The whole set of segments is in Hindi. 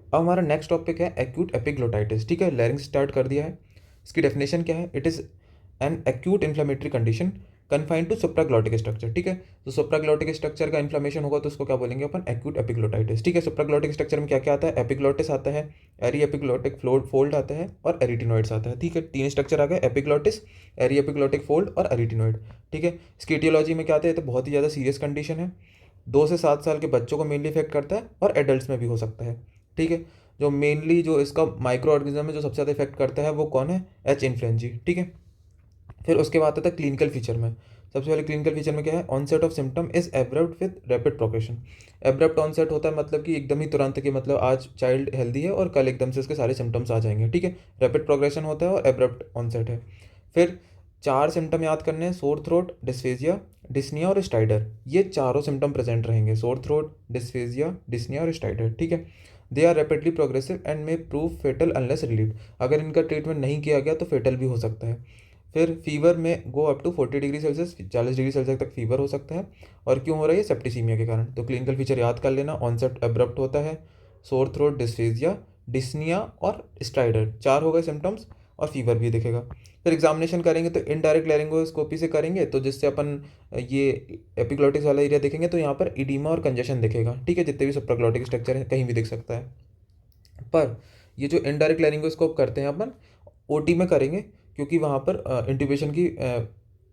अब हमारा नेक्स्ट टॉपिक है एक्यूट एपिग्लोटाइटिस। ठीक है, लैरिंक्स स्टार्ट कर दिया है। इसकी डेफिनेशन क्या है? It is an acute inflammatory condition confined to supraglottic structure. ठीक है, तो सुप्राग्लॉटिक स्ट्रक्चर का इन्फ्लेमेशन होगा तो उसको क्या बोलेंगे अपन? Acute epiglottitis. ठीक है, सुप्राग्लॉटिक स्ट्रक्चर में क्या क्या आता है? एपिग्लोटिस आता है, एरी एपिग्लोटिक फोल्ड आता है और एरिटिनोइड्स आता है। ठीक है, तीन स्ट्रक्चर आ गए, एपिग्लोटिस, एरी एपिग्लोटिक फोल्ड और एरिटिनोइड। ठीक है, इसकी etiology में क्या आता है? तो बहुत ही ज़्यादा सीरियस कंडीशन है, 2 से 7 साल के बच्चों को मेनली इफेक्ट करता है और एडल्ट में भी हो सकता है। ठीक है, जो मेनली जो इसका माइक्रो ऑर्गेनिज्म है जो सबसे ज़्यादा इफेक्ट करता है वो कौन है? H influenzae. ठीक है, फिर उसके बाद आता है क्लिनिकल फीचर में। सबसे पहले क्लिनिकल फीचर में क्या है? Onset of symptom is abrupt with rapid progression. Abrupt onset होता है मतलब कि एकदम ही तुरंत, कि मतलब आज चाइल्ड हेल्दी है और कल एकदम से उसके सारे सिम्टम्स आ जाएंगे। ठीक है, रैपिड प्रोग्रेशन होता है और एब्रप्ट ऑनसेट है। फिर 4 सिम्टम याद करने हैं: सोर थ्रोट, डिस्फेजिया, डिस्निया और स्टाइडर। ये चारों सिम्टम प्रेजेंट रहेंगे: सोर थ्रोट, डिस्फेजिया, डिस्निया और स्टाइडर। ठीक है, they are rapidly progressive and may prove fatal unless relieve. अगर इनका ट्रीटमेंट नहीं किया गया तो फेटल भी हो सकता है। फिर फीवर में go up to 40 degree Celsius, 40 degree Celsius तक फीवर हो सकता है। और क्यों हो रहा है? ये सेप्टिसीमिया के कारण। तो क्लिनिकल फीचर याद कर लेना: ऑनसेट एब्रप्ट होता है, सोर थ्रोट, डिस्फेजिया, डिस्निया और स्ट्राइडर, 4 हो गए सिम्टम्स, और फीवर भी दिखेगा। फिर एग्जामिनेशन करेंगे तो इनडायरेक्ट लैरिंगोस्कोपी से करेंगे, तो जिससे अपन ये एपिग्लोटिक्स वाला एरिया देखेंगे तो यहाँ पर इडीमा और कंजेशन दिखेगा। ठीक है, जितने भी सुप्राग्लॉटिक स्ट्रक्चर है कहीं भी दिख सकता है। पर ये जो इनडायरेक्ट लैरिंगोस्कोप करते हैं अपन ओटी में करेंगे, क्योंकि वहाँ पर इंट्यूबेशन की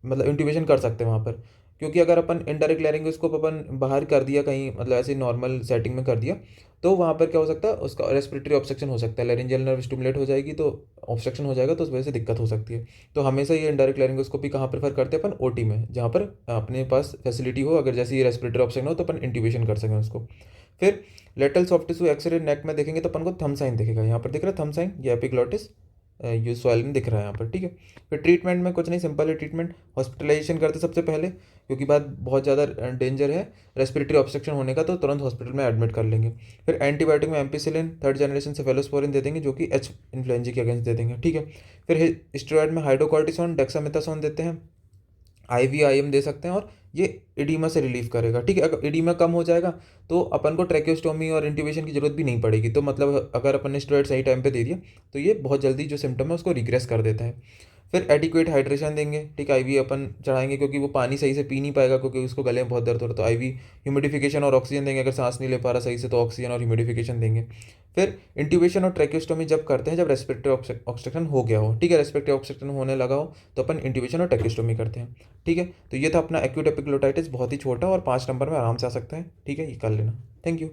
मतलब इंट्यूबेशन कर सकते हैं वहाँ पर। क्योंकि अगर अपन इनडायरेक्ट लैरिंगोस्कोप अपन बाहर कर दिया कहीं, मतलब ऐसे नॉर्मल सेटिंग में कर दिया, तो वहाँ पर क्या हो सकता है? उसका रेस्पिरेटरी ऑब्स्ट्रक्शन हो सकता है, लैरिंजियल नर्व स्टिमुलेट हो जाएगी तो ऑब्स्ट्रक्शन हो जाएगा, तो उस वजह से दिक्कत हो सकती है। तो हमेशा ये इनडायरेक्ट लैरिंगोस्कोपी कहाँ प्रेफर करते हैं अपन? ओटी में, जहाँ पर अपने पास फैसिलिटी हो, अगर जैसे ये रेस्पिरेटरी ऑब्स्ट्रक्शन हो तो अपन इंट्यूबेशन कर सकें उसको। फिर लेटल सॉफ्ट टिश्यू एक्सरे नेक में देखेंगे तो अपन को थंब साइन दिखेगा। यहाँ पर दिख रहा है थंब साइन, ये एपिग्लोटिस, ये स्वेलिंग दिख रहा है यहाँ पर। ठीक है, फिर ट्रीटमेंट में कुछ नहीं, सिंपल है ट्रीटमेंट। हॉस्पिटलाइजेशन करते सबसे पहले, क्योंकि बात बहुत ज़्यादा डेंजर है रेस्पिरेटरी ऑब्स्ट्रक्शन होने का, तो तुरंत हॉस्पिटल में एडमिट कर लेंगे। फिर एंटीबायोटिक में एम्पिसिलिन 3rd जनरेशन सेफेलोस्पोरिन दे देंगे, जो कि एच इन्फ्लुएंजा के अगेंस्ट दे देंगे। ठीक है, फिर स्टेरॉयड में हाइड्रोकॉर्टिसोन, डेक्सामेथासोन देते हैं, IVIM दे सकते हैं, और ये इडीमा से रिलीव करेगा। ठीक है, अगर इडीमा कम हो जाएगा तो अपन को ट्रैकियोस्टोमी और इंट्यूबेशन की जरूरत भी नहीं पड़ेगी। तो मतलब अगर अपन ने स्टेरॉइड सही टाइम पे दे दिया तो ये बहुत जल्दी जो सिम्टम है उसको रिग्रेस कर देता है। फिर एडिक्वेट हाइड्रेशन देंगे। ठीक है, IV अपन चढ़ाएंगे, क्योंकि वो पानी सही से पी नहीं पाएगा, क्योंकि उसको गले में बहुत दर्द हो रहा है। तो IV ह्यूमिडिफिकेशन और ऑक्सीजन देंगे, अगर सांस नहीं ले पा रहा सही से तो ऑक्सीजन और ह्यूमिडिफिकेशन देंगे। फिर इंट्यूबेशन और ट्रैकियोस्टोमी जब करते हैं जब रेस्पिरेटरी ऑब्स्ट्रक्शन हो गया हो। ठीक है, रेस्पिरेटरी ऑब्स्ट्रक्शन होने लगा हो तो अपन इंट्यूबेशन और ट्रैकियोस्टोमी करते हैं। ठीक है, तो ये था अपना एक्यूट एपिग्लोटाइटिस, बहुत ही छोटा और 5 नंबर में आराम से आ सकता है। ठीक है, ये कर लेना। Thank you.